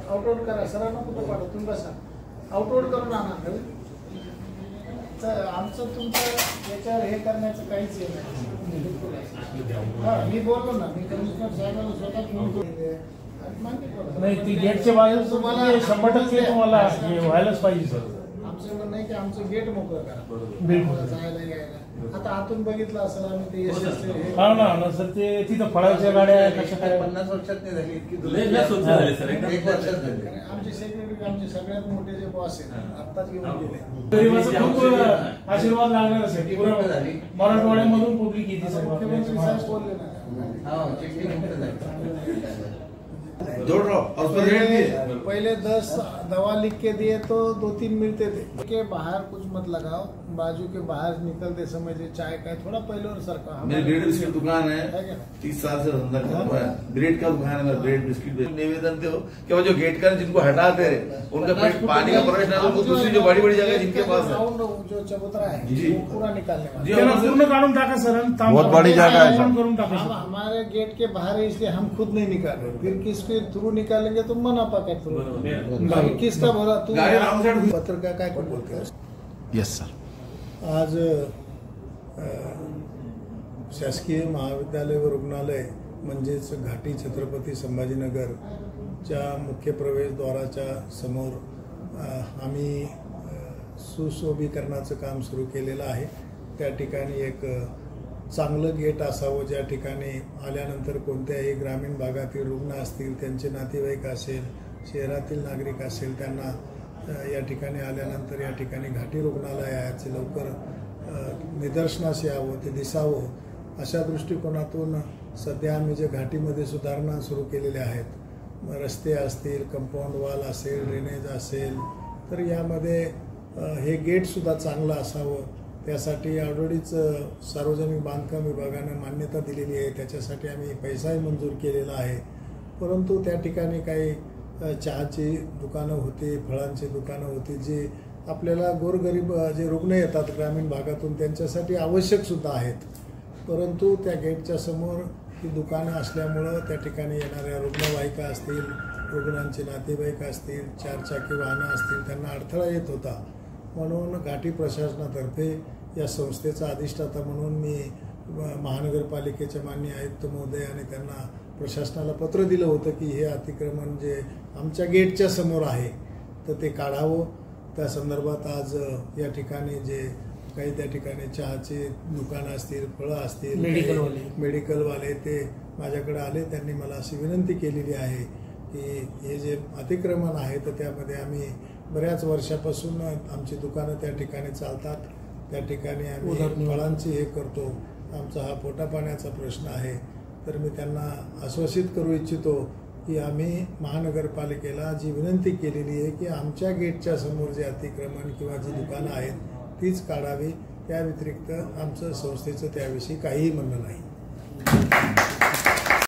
Outward करा सरांना कुठं पाठव तुम्ही बसा आउटवर्ड करून आणा तर आमचं तुमचं याच्यावर हे करण्याचं काहीच हे नाही. हां मी बोललो ना मी कमिशनर साहेबांना स्वतः फोन करून नाही ती गेटच्या बाहेर तुम्हाला 100% तुम्हाला व्हायलाच पाहिजे सर. आमचं म्हणणं नाही की आमचं गेट मोकळं करा बिलकुल जायला यायला. आता आतून बघितलं असेल आम्ही ते यशस्वी हा ना सर ते तिथं फळाच्या गाड्या कशा काय 50 वर्षात नाही झाली इतकी एक वर्षात झाली. आमचे सेक्रेटरी आमचे सगळ्यात मोठे जे बॉस आहेत आत्ताच घेऊन गेले गरीबाचा खूप आशीर्वाद लागणार असेल मराठवाड्यामधून पब्लिक येते सर. मुख्यमंत्री साहेब बोलले ना जोड़ रहा हूँ पहले 10 दवा लिख के दिए तो 2-3 मिलते थे के बाहर कुछ मत लगाओ बाजू के बाहर निकलते समय जो चाय का थोड़ा पहले और सरका मेरी ब्रेड बिस्किट दुकान है 30 साल से धंधा कर रहा है ब्रेड का दुकान है मेरा ब्रेड बिस्किट निवेदन थे कि वो जो गेट का जिनको हटाते रहे उनका पेट पानी का प्रवेश ना हो दूसरी जो बड़ी बड़ी जगह जिनके पास है जो चबूतरा है वो पूरा निकालने वाला पूर्ण काढून टाका सर. बहुत बड़ी जगह है सर. करून टाका हम हमारे गेट के बाहर है इसलिए हम खुद नहीं निकाल रहे फिर किसके थ्रू निकालेंगे तो मनापा के थ्रू किसका बोला तू पत्रकार काय कोण बोलते. Yes sir. आज शासकीय महाविद्यालय व रुग्णालय म्हणजेच घाटी छत्रपती संभाजीनगरच्या मुख्य प्रवेशद्वाराच्या समोर आम्ही सुशोभीकरणाचं काम सुरू केलेलं आहे. त्या ठिकाणी एक चांगलं गेट असावं ज्या ठिकाणी आल्यानंतर कोणत्याही ग्रामीण भागातील रुग्ण असतील त्यांचे नातेवाईक असेल शहरातील नागरिक असेल त्यांना या ठिकाणी आल्यानंतर या ठिकाणी घाटी रुग्णालयाचे लवकर निदर्शनास यावं ते दिसावं अशा दृष्टिकोनातून सध्या आम्ही जे घाटीमध्ये सुधारणा सुरू केलेल्या आहेत रस्ते असतील कंपाऊंड वॉल असेल ड्रेनेज असेल तर यामध्ये हे गेटसुद्धा चांगलं असावं त्यासाठी ऑलरेडीच सार्वजनिक बांधकाम विभागाने मान्यता दिलेली आहे त्याच्यासाठी आम्ही पैसाही मंजूर केलेला आहे. परंतु त्या ठिकाणी काही चहाची दुकानं होती फळांची दुकानं होती जी आपल्याला गोरगरीब जे रुग्ण येतात ग्रामीण भागातून त्यांच्यासाठी आवश्यकसुद्धा आहेत. परंतु त्या गेटच्या समोर ही दुकानं असल्यामुळं त्या ठिकाणी येणाऱ्या रुग्णवाहिका असतील रुग्णांचे नातेवाईक असतील चारचाकी वाहनं असतील त्यांना अडथळा येत होता. म्हणून घाटी प्रशासनातर्फे या संस्थेचा अधिष्ठाता म्हणून मी महानगरपालिकेचे माननीय आयुक्त महोदय आणि त्यांना प्रशासनाला पत्र दिलं होतं की हे अतिक्रमण जे आमच्या गेटच्या समोर आहे तर ते काढावं. त्या संदर्भात आज या ठिकाणी जे काही त्या ठिकाणी चहाचे दुकानं असतील फळं असतील मेडिकलवाले ते माझ्याकडे आले त्यांनी मला अशी विनंती केलेली आहे की हे जे अतिक्रमण आहे तर त्यामध्ये आम्ही बऱ्याच वर्षापासून आमची दुकानं त्या ठिकाणी चालतात त्या ठिकाणी आम्ही फळांची हे करतो आमचा हा पोटापाण्याचा प्रश्न आहे. तर मी त्यांना आश्वासित करू इच्छितो की आम्ही महानगरपालिकेला जी विनंती केलेली आहे की आमच्या गेटच्या समोर जे अतिक्रमण किंवा जी दुकानं आहेत तीच काढावी त्या व्यतिरिक्त आमचं संस्थेचं त्याविषयी काहीही म्हणणं नाही.